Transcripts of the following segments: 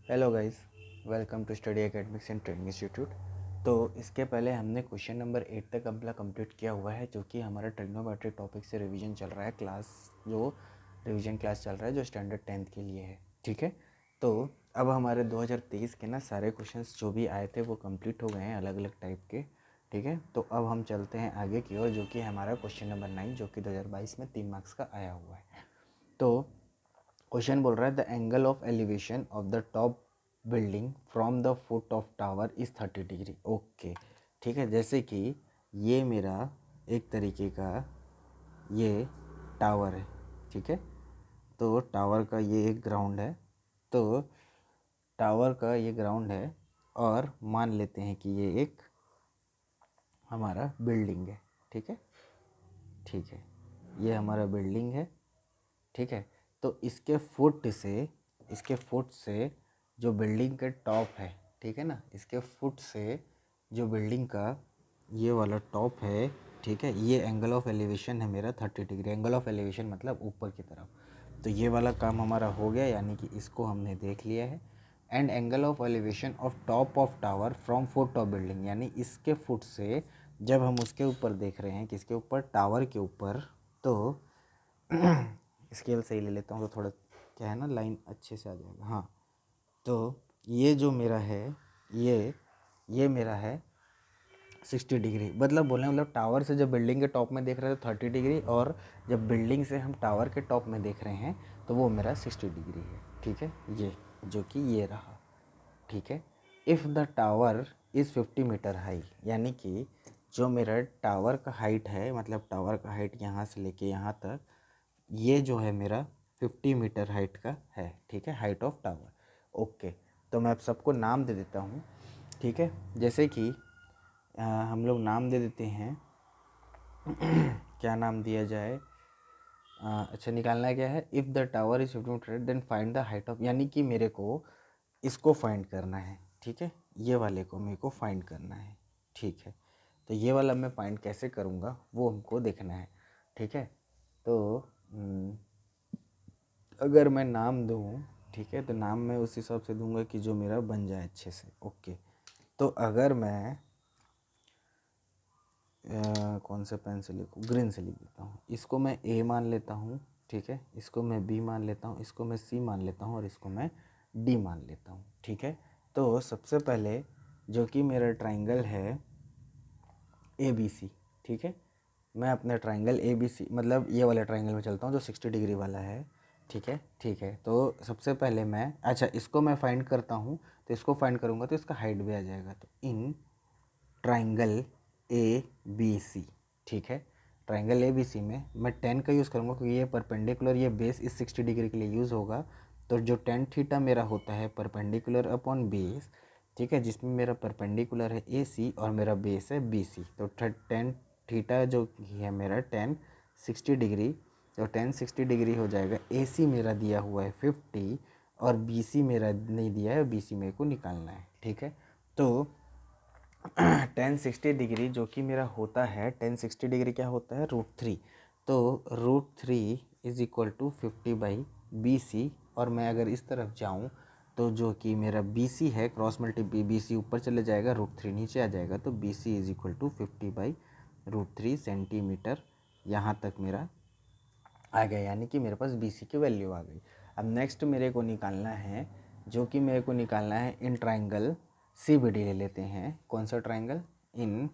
Hello guys, welcome to study academics and training institute. तो इसके पहले हमने क्वेश्चन नंबर 8 तक अपना कंप्लीट किया हुआ है, जो कि हमारा ट्रिग्नोमेट्री टॉपिक से रिवीजन चल रहा है। रिवीजन क्लास चल रहा है जो स्टैंडर्ड 10th के लिए है। ठीक है, तो अब हमारे 2023 के ना सारे क्वेश्चंस जो भी आए थे वो कंप्लीट हो गए हैं, अलग अलग टाइप के। ठीक है, तो अब हम चलते हैं आगे की ओर, जो कि हमारा क्वेश्चन नंबर 9, जो कि 2022 में 3 मार्क्स का आया हुआ है। तो क्वेश्चन बोल रहा है the angle of elevation of the top building from the foot of tower is 30 degree. Okay, ठीक है। जैसे कि ये मेरा एक तरीके का ये टावर है, ठीक है। तो टावर का ये एक ग्राउंड है, तो टावर का ये ग्राउंड है, और मान लेते हैं कि ये एक हमारा बिल्डिंग है। ठीक है, ठीक है, ये हमारा बिल्डिंग है। ठीक है, तो इसके फुट से जो बिल्डिंग के टॉप है, ठीक है ना, इसके फुट से जो बिल्डिंग का ये वाला टॉप है, ठीक है, ये एंगल ऑफ एलिवेशन है मेरा 30 डिग्री। एंगल ऑफ एलिवेशन मतलब ऊपर की तरफ। तो ये वाला काम हमारा हो गया, यानी कि इसको हमने देख लिया है। And angle of elevation of top of tower from foot of building, यानी इसके फुट से जब हम उसके ऊपर देख रहे हैं, किसके ऊपर, टावर के ऊपर, तो स्केल सही ले लेता हूँ तो थोड़ा क्या है ना, लाइन अच्छे से आ जाएगा। हाँ, तो ये जो मेरा है, ये मेरा है 60 डिग्री। मतलब टावर से जब बिल्डिंग के टॉप में देख रहे हैं तो 30 डिग्री, और जब बिल्डिंग से हम टावर के टॉप में देख रहे हैं तो वो मेरा 60 डिग्री है। ठीक है, ये जो कि ये रहा। ठीक है, if the tower is 50 metre high, यानी कि जो मेरा टावर का हाइट है, मतलब टावर का हाइट यहाँ से लेके यहाँ तक, ये जो है मेरा 50 मीटर हाइट का है। ठीक है, हाइट ऑफ टावर। ओके, तो मैं अब सबको नाम दे देता हूँ। ठीक है, जैसे कि हम लोग नाम दे देते हैं क्या नाम दिया जाए, अच्छा निकालना क्या है, if the tower is 50 metre then find the height of, यानी कि मेरे को इसको फाइंड करना है। ठीक है, ये वाले को मेरे को फाइंड करना है। ठीक है, तो ये वाला मैं फाइंड कैसे करूँगा वो हमको देखना है। ठीक है, तो अगर मैं नाम दूँ, ठीक है, तो नाम मैं उस हिसाब से दूंगा कि जो मेरा बन जाए अच्छे से। ओके, तो अगर मैं कौन से पेन से लिखूँ, ग्रीन से लिख देता हूँ। इसको मैं ए मान लेता हूँ, ठीक है, इसको मैं बी मान लेता हूँ, इसको मैं सी मान लेता हूँ, और इसको मैं डी मान लेता हूँ। ठीक है, तो सबसे पहले जो कि मेरा ट्राइंगल है ए बी सी, ठीक है, मैं अपना ट्राइंगल ए बी सी, मतलब ये वाला ट्राइंगल में चलता हूँ जो 60 डिग्री वाला है। ठीक है, ठीक है, तो सबसे पहले मैं, अच्छा इसको मैं फाइंड करता हूँ, तो इसको फाइंड करूँगा तो इसका हाइट भी आ जाएगा। तो in triangle A B C, ठीक है, ट्राइंगल ए बी सी में मैं 10 का यूज़ करूँगा क्योंकि ये परपेंडिकुलर, ये बेस इस 60 डिग्री के लिए यूज़ होगा। तो जो टेन थीटा मेरा होता है परपेंडिकुलर अपॉन बेस, ठीक है, जिसमें मेरा परपेंडिकुलर है ए सी और मेरा बेस है बी सी, तो टेन थीटा जो है मेरा 60 डिग्री, तो 60 डिग्री हो जाएगा। ए सी मेरा दिया हुआ है 50 और बी सी मेरा नहीं दिया है, बी सी मेरे को निकालना है। ठीक है, तो 60 डिग्री जो कि मेरा होता है, 60 डिग्री क्या होता है, √3। तो √3 is equal to 50 by B C, और मैं अगर इस तरफ जाऊं तो जो कि मेरा बी सी है, क्रॉस मल्टी बी सी ऊपर चले जाएगा, √3 नीचे आ जाएगा, तो B C is equal to 50 by √3 centimetre. यहाँ तक मेरा आ गया, यानी कि मेरे पास बी सी की वैल्यू आ गई। अब नेक्स्ट मेरे को निकालना है, जो कि मेरे को निकालना है in triangle C B D ले लेते हैं। कौन सा triangle, in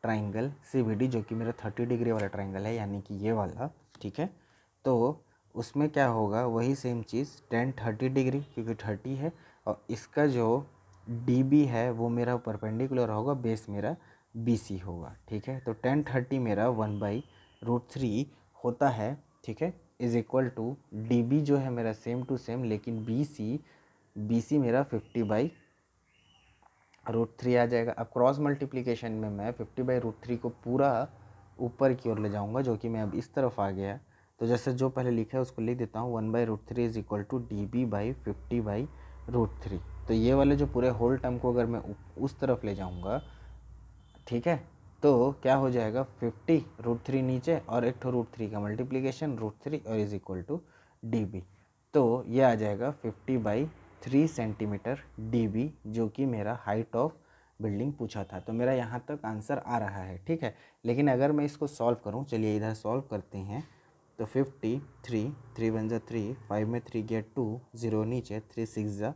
triangle C B D, जो कि मेरा 30 डिग्री वाला ट्राइंगल है, यानी कि ये वाला। ठीक है, तो उसमें क्या होगा, वही सेम चीज़, 30 डिग्री क्योंकि 30 है, और इसका जो डी बी है वो मेरा परपेंडिकुलर होगा, बेस मेरा बी सी होगा। ठीक है, तो 30 मेरा 1/√3 होता है। ठीक है, is equal to D B जो है मेरा सेम टू सेम, लेकिन बी सी मेरा 50/√3 आ जाएगा। अब क्रॉस मल्टीप्लिकेशन में मैं 50/√3 को पूरा ऊपर की ओर ले जाऊंगा, जो कि मैं अब इस तरफ आ गया। तो जैसे जो पहले लिखा है उसको लिख देता हूँ, 1/√3 is equal to D B by 50/√3। तो ये वाले जो पूरे होल टर्म को अगर मैं उस तरफ ले जाऊँगा, ठीक है, तो क्या हो जाएगा, 50 √3 नीचे और एक ठो √3 का मल्टीप्लिकेशन √3 और is equal to D B. तो ये आ जाएगा 50 3 सेंटीमीटर dB, जो कि मेरा हाइट ऑफ बिल्डिंग पूछा था। तो मेरा यहाँ तक आंसर आ रहा है, ठीक है। लेकिन अगर मैं इसको सॉल्व करूँ, चलिए इधर सॉल्व करते हैं। तो 53, 3 वन जा 3, 5 में 3 गया 2, 0 नीचे, 3 6 जा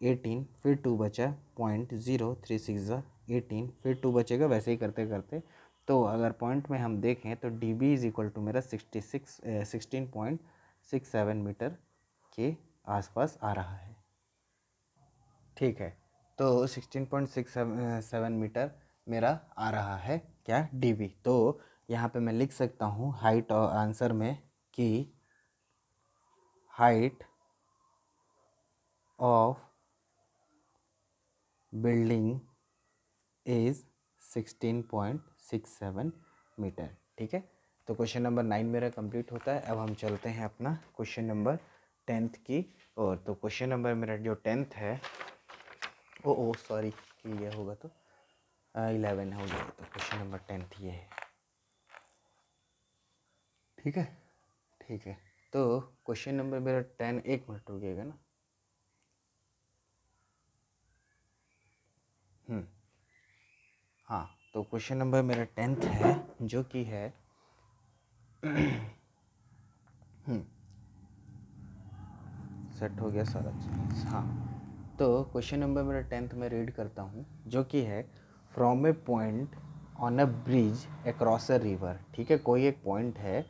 18, फिर 2 बचा 0.0, 3 6 जा 18, फिर 2 बचेगा, वैसे ही करते करते। तो अगर पॉइंट में हम देखें तो dB इज इक्वल टू मेरा 16.67 मीटर के आसपास आ रहा है, ठीक है। तो 16.67 मीटर मेरा आ रहा है क्या, dB। तो यहाँ पे मैं लिख सकता हूँ हाइट और आंसर में कि height of building is 16.67 metre, ठीक है। तो क्वेश्चन नंबर 9 मेरा कंप्लीट होता है। अब हम चलते हैं अपना क्वेश्चन नंबर 10th की और। तो क्वेश्चन नंबर मेरा जो 10th है, ओ सॉरी, ये होगा तो 11 हो गया। तो क्वेश्चन नंबर 10th ये है, ठीक है, ठीक है। तो क्वेश्चन नंबर मेरा 10, एक मिनट रुकिएगा ना। हाँ, तो क्वेश्चन नंबर मेरा 10th है, जो कि है सेट हो गया सारा चीज़। हाँ, तो क्वेश्चन नंबर मेरा 10th में रीड करता हूँ, जो कि है from A point on a bridge across a river, ठीक है। कोई एक पॉइंट है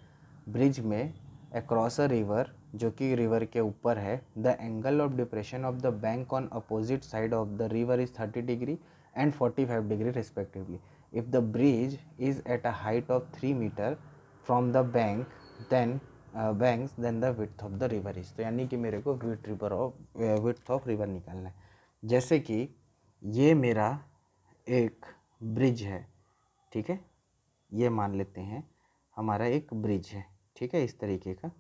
ब्रिज में अक्रॉस अ रिवर, जो कि रिवर के ऊपर है। The angle of depression of the bank on opposite side of the river is 30 degree and 45 degree respectively. If the bridge is at a height of 3 metre from the bank then banks then the width of the river is. तो यानी कि मेरे को width of river निकालना है। जैसे कि ये मेरा एक ब्रिज है, ठीक है, ये मान लेते हैं हमारा एक ब्रिज है, ठीक है, इस तरीके का।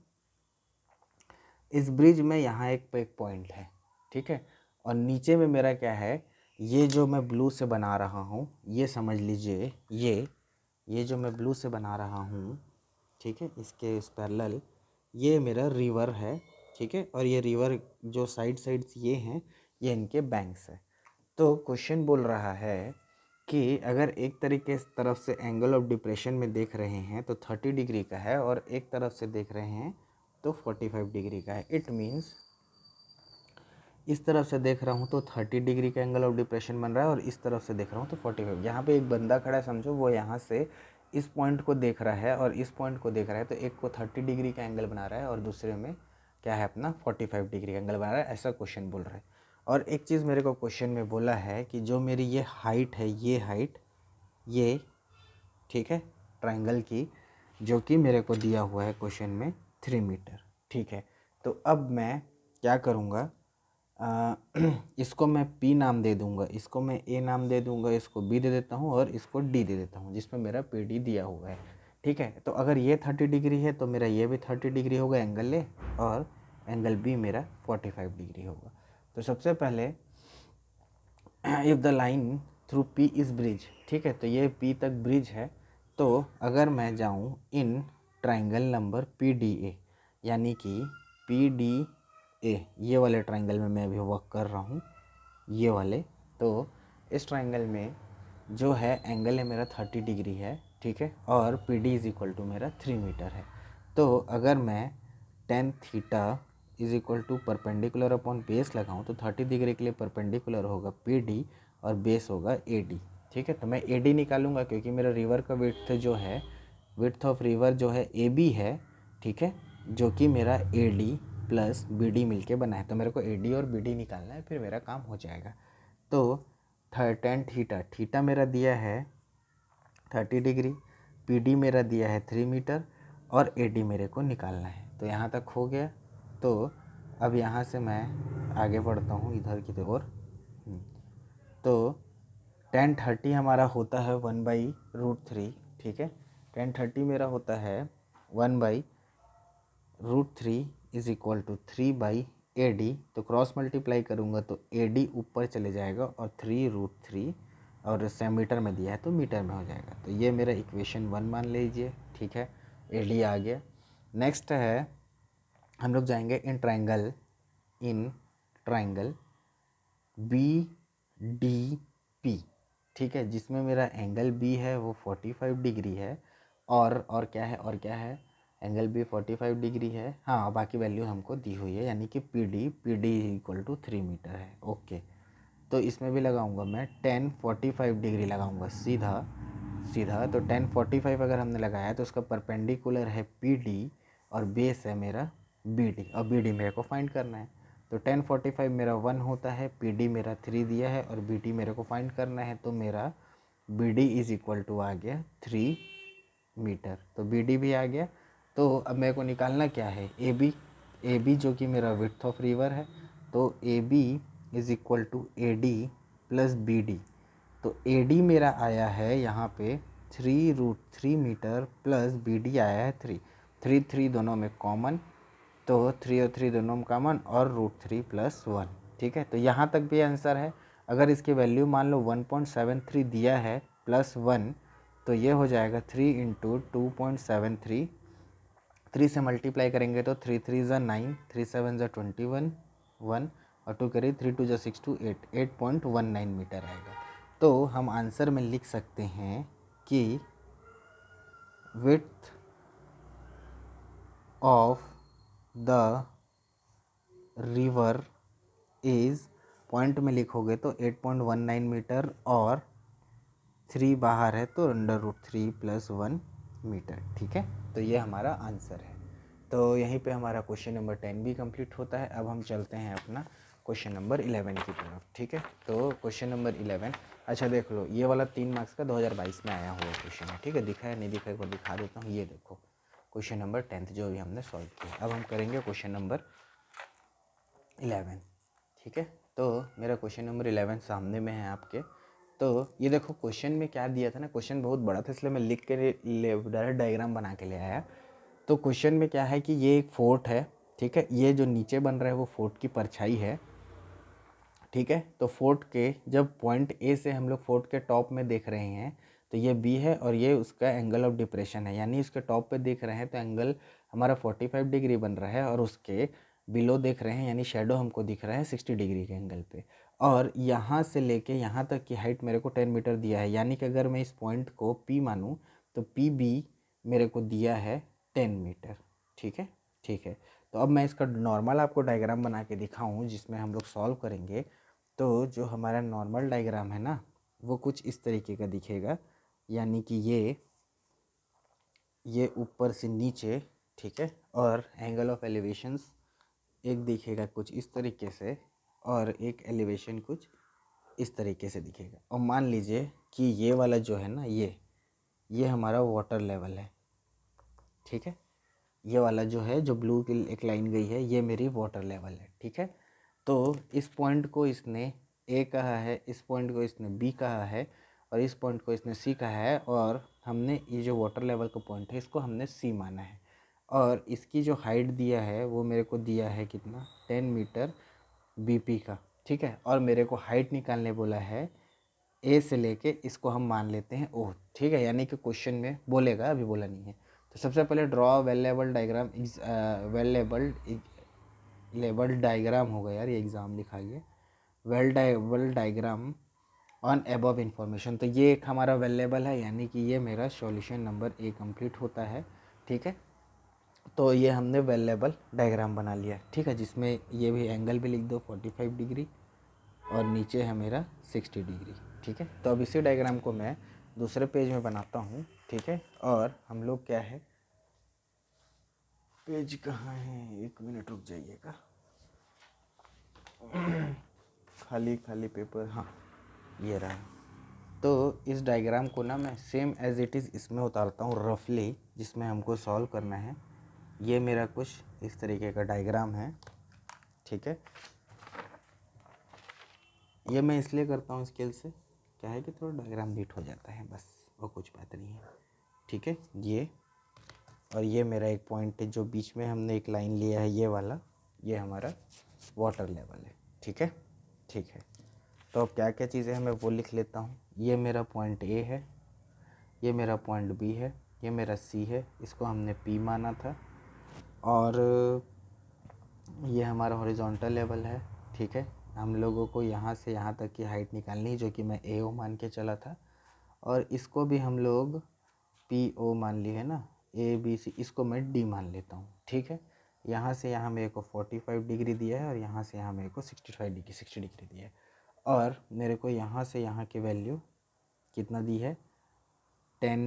इस ब्रिज में यहाँ एक पॉइंट है, ठीक है। और नीचे में मेरा क्या है, ये जो मैं ब्लू से बना रहा हूँ, ये समझ लीजिए, ये जो मैं ब्लू से बना रहा हूँ, ठीक है, इसके इस पैरेलल ये मेरा रिवर है, ठीक है। और ये रिवर जो साइड्स ये हैं, ये इनके बैंक्स है। तो क्वेश्चन बोल रहा है कि अगर एक तरीके इस तरफ से एंगल ऑफ डिप्रेशन में देख रहे हैं तो 30 डिग्री का है, और एक तरफ से देख रहे हैं तो 45 डिग्री का है। इट मीन्स इस तरफ से देख रहा हूँ तो 30 डिग्री का एंगल ऑफ डिप्रेशन बन रहा है, और इस तरफ से देख रहा हूँ तो 45। यहाँ पे एक बंदा खड़ा है, समझो, वो यहाँ से इस पॉइंट को देख रहा है और इस पॉइंट को देख रहा है। तो एक को 30 डिग्री का एंगल बना रहा है और दूसरे में क्या है, अपना 45 डिग्री का एंगल बना रहा है, ऐसा क्वेश्चन बोल रहा है। और एक चीज़ मेरे को क्वेश्चन में बोला है कि जो मेरी ये हाइट है, ये हाइट, ये, ठीक है, ट्राइंगल की, जो कि मेरे को दिया हुआ है क्वेश्चन में 3 मीटर, ठीक है। तो अब मैं क्या करूँगा, इसको मैं P नाम दे दूँगा, इसको मैं A नाम दे दूँगा, इसको B दे देता हूँ और इसको D दे देता हूँ, जिसमें मेरा PD दिया हुआ है, ठीक है। तो अगर ये 30 डिग्री है तो मेरा ये भी 30 डिग्री होगा एंगल A, और एंगल B मेरा 45 डिग्री होगा। तो सबसे पहले if the line through P is bridge, ठीक है, तो ये P तक ब्रिज है। तो अगर मैं जाऊँ इन ट्राइंगल नंबर PDA, यानी कि PDA, ये वाले ट्राइंगल में मैं अभी वर्क कर रहा हूँ, ये वाले। तो इस ट्राइंगल में जो है एंगल है मेरा 30 डिग्री है, ठीक है, और PD इज़ इक्वल टू मेरा 3 मीटर है। तो अगर मैं tan theta is equal to perpendicular upon base लगाऊं तो 30 डिग्री के लिए परपेंडिकुलर होगा PD और बेस होगा AD, ठीक है। तो मैं AD निकालूंगा क्योंकि मेरा रिवर का विड्थ जो है, विड्थ ऑफ रिवर जो है AB है, ठीक है, जो कि मेरा AD प्लस BD मिलके बना है। तो मेरे को AD और BD निकालना है, फिर मेरा काम हो जाएगा। तो tan थीटा मेरा दिया है 30 डिग्री, PD मेरा दिया है 3 मीटर, और AD मेरे को निकालना है। तो यहाँ तक हो गया। तो अब यहाँ से मैं आगे बढ़ता हूँ इधर की ओर। तो tan 30 हमारा होता है 1/√3, ठीक है। tan 30 मेरा होता है 1/√3 इज इक्वल टू 3/AD। तो क्रॉस मल्टीप्लाई करूँगा तो AD ऊपर चले जाएगा और 3√3, और मीटर में दिया है तो मीटर में हो जाएगा। तो ये मेरा इक्वेशन 1 मान लीजिए, ठीक है, AD आ गया। नेक्स्ट है, हम लोग जाएंगे in triangle B D P, ठीक है, जिसमें मेरा एंगल बी है वो 45 डिग्री है, और क्या है, और क्या है, एंगल बी 45 डिग्री है, हाँ, बाकी वैल्यू हमको दी हुई है, यानी कि P D equal to 3 metre है। ओके, तो इसमें भी लगाऊंगा मैं 1045 डिग्री लगाऊंगा सीधा सीधा। तो 1045 अगर हमने लगाया तो उसका परपेंडिकुलर है पी डी और बेस है मेरा बी डी, और बी डी मेरे को फाइंड करना है। तो 1045 मेरा 1 होता है, पी डी मेरा 3 दिया है, और बी डी मेरे को फाइंड करना है, तो मेरा B D is equal to आ गया 3 मीटर। तो बी डी भी आ गया। तो अब मेरे को निकालना क्या है, ए बी जो कि मेरा विड्थ ऑफ रिवर है, तो A B is equal to A D plus B D. तो ए डी मेरा आया है यहाँ पे 3√3 मीटर प्लस बी डी आया है 3 दोनों में कॉमन, तो 3 और 3 दोनों में कॉमन, और √3 + 1, ठीक है। तो यहाँ तक भी आंसर है। अगर इसकी वैल्यू मान लो 1.73 दिया है प्लस 1, तो ये हो जाएगा 3 × 2.73, 3 से मल्टीप्लाई करेंगे तो 3 3 ज़ा 9, 3 7 ज़ा 21, 1 और 2 करिए, 3 2 ज़ा 6 2 8, 8.19 मीटर आएगा। तो हम आंसर में लिख सकते हैं कि width of the river is, point में लिखोगे तो 8.19 मीटर, और 3 बाहर है तो √3 + 1 मीटर, ठीक है। तो ये हमारा आंसर है। तो यहीं पे हमारा क्वेश्चन नंबर 10 भी कंप्लीट होता है। अब हम चलते हैं अपना क्वेश्चन नंबर 11 की तरफ, ठीक है। तो क्वेश्चन नंबर 11, अच्छा देख लो, ये वाला 3 मार्क्स का 2022 में आया हुआ क्वेश्चन है, ठीक है। दिखा है नहीं दिखा है, एक बार दिखा देता हूँ। ये देखो क्वेश्चन नंबर 10 जो भी हमने सॉल्व किया। अब हम करेंगे क्वेश्चन नंबर 11, ठीक है। तो मेरा क्वेश्चन नंबर 11 सामने में है आपके। तो ये देखो क्वेश्चन में क्या दिया था ना, क्वेश्चन बहुत बड़ा था, इसलिए मैं लिख के डायरेक्ट डायग्राम बना के ले आया। तो क्वेश्चन में क्या है कि ये एक फोर्ट है, ठीक है। ये जो नीचे बन रहा है वो फोर्ट की परछाई है, ठीक है। तो फोर्ट के जब पॉइंट ए से हम लोग फोर्ट के टॉप में देख रहे हैं तो ये बी है, और ये उसका एंगल ऑफ डिप्रेशन है, यानी उसके टॉप पे देख रहे हैं तो एंगल हमारा 45 डिग्री बन रहा है, और उसके बिलो देख रहे हैं यानी शेडो हमको दिख रहा है 60 डिग्री के एंगल पे। और यहाँ से लेके यहाँ तक की हाइट मेरे को 10 मीटर दिया है, यानी कि अगर मैं इस पॉइंट को पी मानूँ तो पी बी मेरे को दिया है 10 मीटर, ठीक है, ठीक है। तो अब मैं इसका नॉर्मल आपको डायग्राम बना के दिखाऊं जिसमें हम लोग सॉल्व करेंगे। तो जो हमारा नॉर्मल डायग्राम है ना, वो कुछ इस तरीके का दिखेगा, यानी कि ये ऊपर से नीचे, ठीक है, और एंगल ऑफ एलिवेशंस एक दिखेगा कुछ इस तरीके से, और एक एलिवेशन कुछ इस तरीके से दिखेगा। और मान लीजिए कि ये वाला जो है ना, ये हमारा वाटर लेवल है, ठीक है। ये वाला जो है, जो ब्लू की एक लाइन गई है, ये मेरी वाटर लेवल है, ठीक है। तो इस पॉइंट को इसने ए कहा है, इस पॉइंट को इसने बी कहा है, और इस पॉइंट को इसने सी कहा है, और हमने ये जो वाटर लेवल का पॉइंट है इसको हमने सी माना है। और इसकी जो हाइट दिया है वो मेरे को दिया है कितना, 10 मीटर बीपी का, ठीक है। और मेरे को हाइट निकालने बोला है ए से लेके, इसको हम मान लेते हैं ओह, ठीक है, यानी कि क्वेश्चन में बोलेगा, अभी बोला नहीं है। तो सबसे पहले draw well level diagram, well level diagram होगा यार, ये एग्ज़ाम लिखा है, well diagram on above information. तो ये एक हमारा वेल लेवल है, यानी कि ये मेरा सॉल्यूशन नंबर ए कंप्लीट होता है, ठीक है। तो ये हमने वेल लेवल डायग्राम बना लिया, ठीक है, जिसमें ये भी एंगल भी लिख दो 45 डिग्री, और नीचे है मेरा 60 डिग्री, ठीक है। तो अब इसी डायग्राम को मैं दूसरे पेज में बनाता हूँ, ठीक है। और हम लोग क्या है, पेज कहाँ है, 1 मिनट रुक जाइएगा, खाली पेपर, हाँ ये रहा। तो इस डायग्राम को ना मैं सेम एज इट इज़ इसमें उतारता हूँ रफली, जिसमें हमको सॉल्व करना है। ये मेरा कुछ इस तरीके का डायग्राम है, ठीक है। ये मैं इसलिए करता हूँ स्केल से, क्या है कि थोड़ा डायग्राम नीट हो जाता है, बस और कुछ बात नहीं है, ठीक है। ये और ये मेरा एक पॉइंट है जो बीच में हमने एक लाइन लिया है, ये वाला, ये हमारा वाटर लेवल है, ठीक है, ठीक है। तो अब क्या क्या चीज़ें हैं मैं वो लिख लेता हूँ। ये मेरा पॉइंट ए है, ये मेरा पॉइंट बी है, ये मेरा सी है, इसको हमने पी माना था, और ये हमारा हॉरिजॉन्टल लेवल है, ठीक है। हम लोगों को यहाँ से यहाँ तक की हाइट निकालनी है, जो कि मैं AO मान के चला था, और इसको भी हम लोग PO मान लिए है ना, ABC, इसको मैं D मान लेता हूँ। ठीक है, यहाँ से यहाँ मेरे को 45 डिग्री दिया है और यहाँ से यहाँ मेरे को 60 डिग्री दिया है, और मेरे को यहाँ से यहाँ की वैल्यू कितना दी है, 10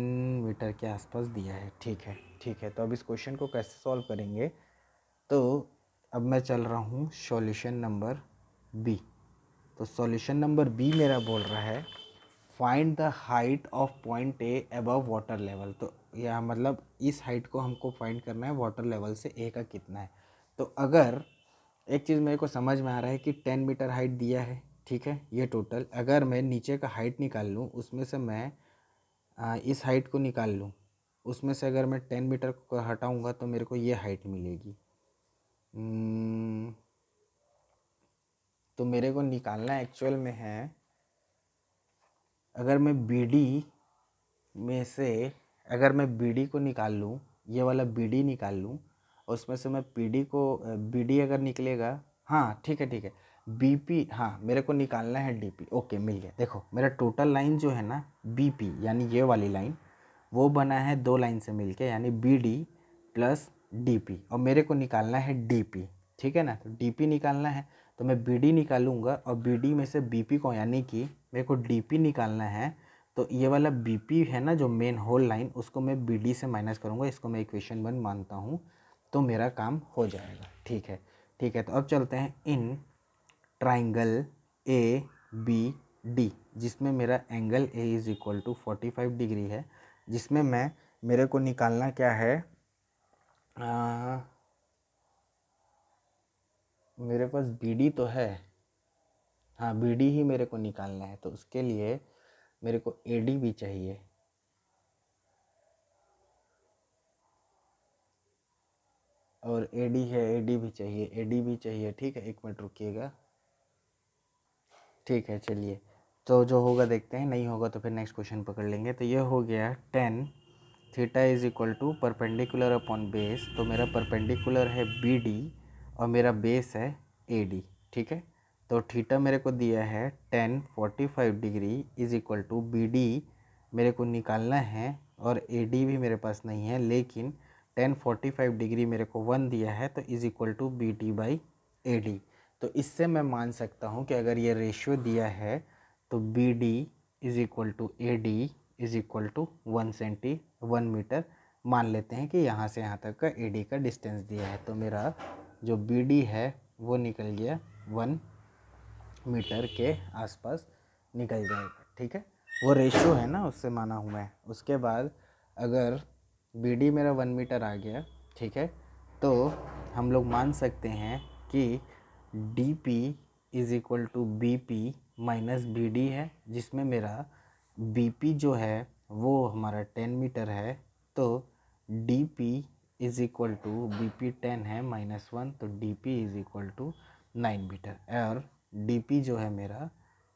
मीटर के आसपास दिया है। ठीक है, ठीक है। तो अब इस क्वेश्चन को कैसे सॉल्व करेंगे, तो अब मैं चल रहा हूँ सॉल्यूशन नंबर B। तो सॉल्यूशन नंबर B मेरा बोल रहा है find the height of point A above water level. तो यह मतलब इस हाइट को हमको फाइंड करना है वाटर लेवल से A का कितना है। तो अगर एक चीज़ मेरे को समझ में आ रहा है कि 10 मीटर हाइट दिया है, ठीक है, ये टोटल, अगर मैं नीचे का हाइट निकाल लूँ, उसमें से मैं इस हाइट को निकाल लूँ, उसमें से अगर मैं 10 मीटर को हटाऊँगा तो मेरे को ये हाइट मिलेगी। तो मेरे को निकालना एक्चुअल में है, अगर मैं BD में से अगर मैं BD को निकाल लूँ, ये वाला BD निकाल लूँ, उसमें से मैं BD अगर निकलेगा, हाँ ठीक है ठीक है, BP, हाँ मेरे को निकालना है DP। ओके, मिल गया। देखो मेरा टोटल लाइन जो है ना BP, यानी ये वाली लाइन, वो बना है दो लाइन से मिलके, यानी BD प्लस DP, और मेरे को निकालना है DP। ठीक है ना, तो DP निकालना है तो मैं BD निकालूंगा, और BD में से BP को, यानी कि मेरे को DP निकालना है, तो ये वाला BP है ना जो मेन होल लाइन, उसको मैं BD से माइनस करूँगा, इसको मैं इक्वेशन 1 मानता हूँ, तो मेरा काम हो जाएगा। ठीक है, ठीक है। तो अब चलते हैं इन ट्राइंगल ABD, जिसमें मेरा angle A is equal to 45 degree है, जिसमें मेरे को निकालना क्या है, मेरे पास BD तो है, हाँ BD ही मेरे को निकालना है, तो उसके लिए मेरे को AD भी चाहिए, और AD है, AD भी चाहिए, AD भी चाहिए। ठीक है, 1 मिनट रुकिएगा। ठीक है, चलिए, तो जो होगा देखते हैं, नहीं होगा तो फिर नेक्स्ट क्वेश्चन पकड़ लेंगे। तो ये हो गया 10 theta is equal to perpendicular upon base, तो मेरा परपेंडिकुलर है BD और मेरा बेस है AD। ठीक है, तो थीटा मेरे को दिया है 10 45 degree is equal to BD मेरे को निकालना है, और AD भी मेरे पास नहीं है, लेकिन 10 45 डिग्री मेरे को 1 दिया है, तो is equal to BD by AD। तो इससे मैं मान सकता हूँ कि अगर ये रेशियो दिया है तो BD is equal to AD is equal to 1 metre मान लेते हैं कि यहाँ से यहाँ तक का AD का डिस्टेंस दिया है। तो मेरा जो BD है वो निकल गया 1 मीटर के आसपास निकल जाएगा। ठीक है, वो रेशियो है ना, उससे माना हूँ मैं। उसके बाद अगर BD मेरा 1 मीटर आ गया, ठीक है, तो हम लोग मान सकते हैं कि DP is equal to BP minus BD है, जिसमें मेरा BP जो है वो हमारा 10 मीटर है, तो DP is equal to BP 10 है -1, तो DP is equal to 9 metre, और DP जो है मेरा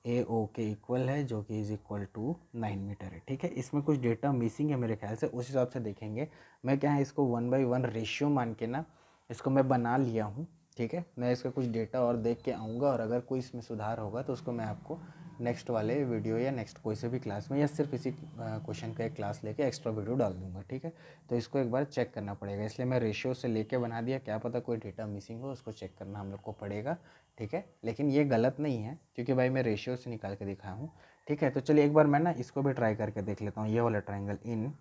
AO के इक्वल है, जो कि इज़ इक्वल टू 9 मीटर है। ठीक है, इसमें कुछ डेटा मिसिंग है मेरे ख्याल से, उस हिसाब से देखेंगे। मैं क्या है, इसको 1/1 रेशियो मान के ना इसको मैं बना लिया हूँ। ठीक है, मैं इसका कुछ डेटा और देख के आऊँगा, और अगर कोई इसमें सुधार होगा तो उसको मैं आपको नेक्स्ट वाले वीडियो या नेक्स्ट कोई से भी क्लास में, या सिर्फ इसी क्वेश्चन का एक क्लास लेके एक्स्ट्रा वीडियो डाल दूंगा। ठीक है, तो इसको एक बार चेक करना पड़ेगा, इसलिए मैं रेशियो से लेके बना दिया, क्या पता कोई डेटा मिसिंग हो, उसको चेक करना हम लोग को पड़ेगा। ठीक है, लेकिन ये गलत नहीं है, क्योंकि भाई मैं रेशियो से निकाल के दिखाया हूँ। ठीक है, तो चलिए एक बार मैं ना इसको भी ट्राई करके देख लेता हूँ, ये वाला ट्राइंगल, इन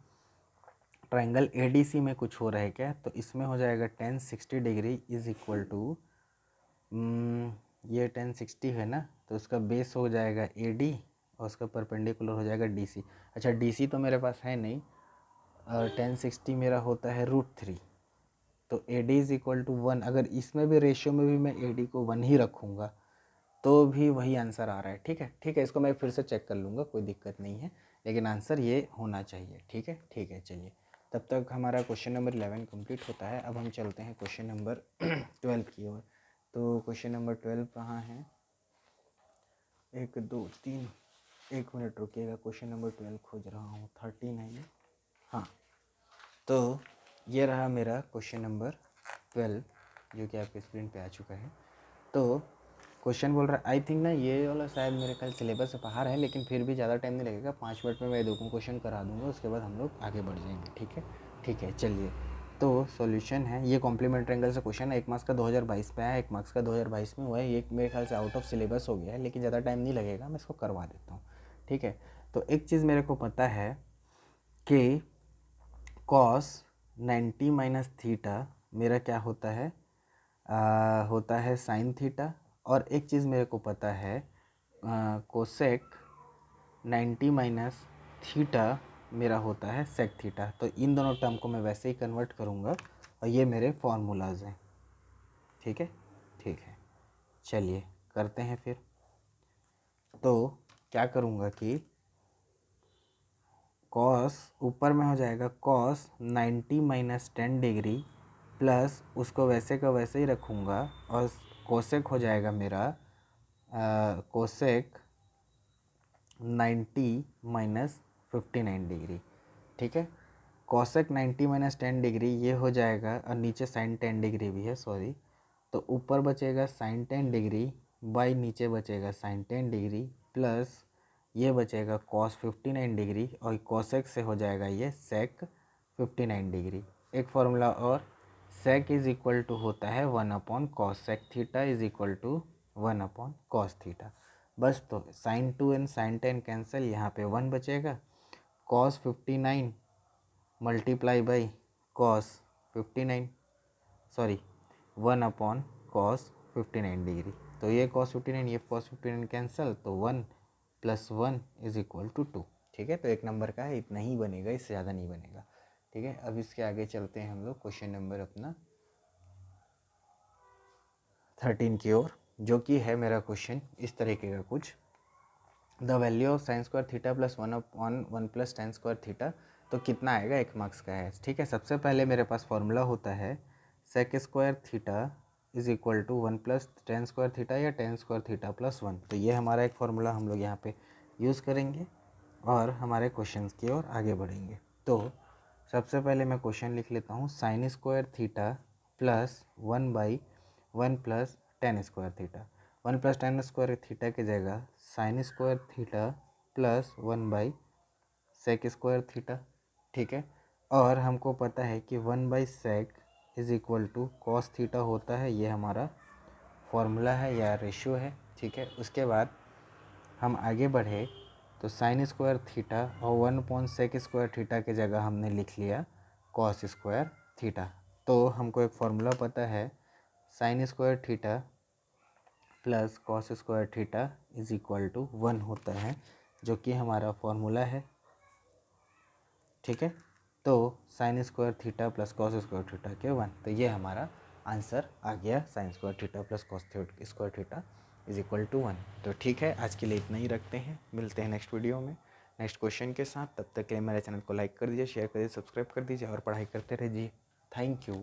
ट्राइंगल ADC में कुछ हो रहा है क्या। तो इसमें हो जाएगा 10 60 डिग्री इज़ इक्वल टू, ये 10 60 है ना, तो उसका बेस हो जाएगा AD और उसका परपेंडिकुलर हो जाएगा DC। अच्छा, DC तो मेरे पास है नहीं, और 10 60 मेरा होता है √3, तो AD इज़ इक्वल टू 1। अगर इसमें भी रेशियो में भी मैं AD को 1 ही रखूँगा तो भी वही आंसर आ रहा है। ठीक है, ठीक है, इसको मैं फिर से चेक कर लूँगा, कोई दिक्कत नहीं है, लेकिन आंसर ये होना चाहिए। ठीक है, ठीक है, चलिए, तब तक हमारा क्वेश्चन नंबर 11 कंप्लीट होता है। अब हम चलते हैं क्वेश्चन नंबर 12 की ओर। तो क्वेश्चन नंबर 12 कहाँ है, 1 2 3, 1 मिनट रुकिएगा, क्वेश्चन नंबर 12 खोज रहा हूँ, 13 है ये, हाँ। तो ये रहा मेरा क्वेश्चन नंबर 12, जो कि आपके स्क्रीन पे आ चुका है। तो क्वेश्चन बोल रहा है, आई थिंक ना ये वाला शायद मेरे ख्याल सिलेबस से बाहर है, लेकिन फिर भी ज़्यादा टाइम नहीं लगेगा, 5 मिनट में मैं देखूँ क्वेश्चन करा दूँगा, उसके बाद हम लोग आगे बढ़ जाएंगे। ठीक है चलिए। तो सॉल्यूशन है, ये कॉम्प्लीमेंट्री एंगल से क्वेश्चन है, 1 मार्क्स का 2022 में आया, 1 मार्क्स का 2022 में हुआ है, ये मेरे ख्याल से आउट ऑफ सिलेबस हो गया है, लेकिन ज़्यादा टाइम नहीं लगेगा, मैं इसको करवा देता हूँ। ठीक है, तो एक चीज़ मेरे को पता है कि कॉस 90 माइनस थीटा मेरा क्या होता है, होता है साइन थीटा, और एक चीज़ मेरे को पता है कोसेक 90 माइनस थीटा मेरा होता है सेक थीटा। तो इन दोनों टर्म को मैं वैसे ही कन्वर्ट करूँगा और ये मेरे फॉर्मूलाज हैं। ठीक है चलिए करते हैं फिर। तो क्या करूँगा कि कॉस ऊपर में हो जाएगा कॉस 90 माइनस 10 डिग्री प्लस उसको वैसे का वैसे ही रखूँगा, और कोसेक हो जाएगा मेरा कोसेक 90 माइनस 59 डिग्री। ठीक है, कोसेक 90 माइनस 10 डिग्री ये हो जाएगा, और नीचे साइन 10 डिग्री भी है, सॉरी। तो ऊपर बचेगा साइन 10 डिग्री बाई नीचे बचेगा साइन 10 डिग्री प्लस ये बचेगा कॉस 59 डिग्री, और कोसेक से हो जाएगा ये सेक 59 डिग्री। एक फॉर्मूला और, सेक इज इक्वल टू होता है 1 cos sec theta is equal to 1 cos theta. बस तो साइन 2 एंड साइन 10 कैंसिल, यहाँ पे 1 बचेगा, cos 59 multiply by cos 59, sorry 1 cos 59 degree. तो ये कॉस 59 ये कॉस 59 कैंसिल, तो 1 प्लस 1 इज इक्वल टू 2। ठीक है, तो 1 नंबर का है, इतना ही बनेगा, इससे ज़्यादा नहीं बनेगा। ठीक है, अब इसके आगे चलते हैं हम लोग क्वेश्चन नंबर अपना 13 की ओर, जो कि है मेरा क्वेश्चन इस तरीके का कुछ, the value of sine square theta plus 1/1 plus tan square theta. तो कितना आएगा, 1 मार्क्स का है। ठीक है, सबसे पहले मेरे पास फॉर्मूला होता है sec square theta is equal to 1 plus tan square theta या टेन स्क्वायर थीटा प्लस 1। तो ये हमारा एक फॉर्मूला हम लोग यहाँ पे यूज़ करेंगे और हमारे क्वेश्चन की ओर आगे बढ़ेंगे। तो सबसे पहले मैं क्वेश्चन लिख लेता हूँ, sine square theta plus 1/1 plus tan square theta. 1 plus tan square theta की जगह sine square theta plus 1 sec square theta. ठीक है, और हमको पता है कि 1 sec is equal to cos theta होता है, ये हमारा फॉर्मूला है या रेशियो है। ठीक है, उसके बाद हम आगे बढ़े तो साइन स्क्वायर थीटा और 1/सेक स्क्वायर थीटा की जगह हमने लिख लिया कॉस स्क्वायर थीटा। तो हमको एक फॉर्मूला पता है, sine square theta plus cos square theta is equal to 1 होता है, जो कि हमारा फॉर्मूला है। ठीक है, तो sine square theta plus cos square theta के 1, तो ये हमारा आंसर आ गया, sine square theta plus cos square theta is equal to 1। तो ठीक है, आज के लिए इतना ही रखते हैं, मिलते हैं नेक्स्ट वीडियो में नेक्स्ट क्वेश्चन के साथ। तब तक के लिए मेरे चैनल को लाइक कर दीजिए, शेयर कर दीजिए, सब्सक्राइब कर दीजिए और पढ़ाई करते रहिए। Thank you.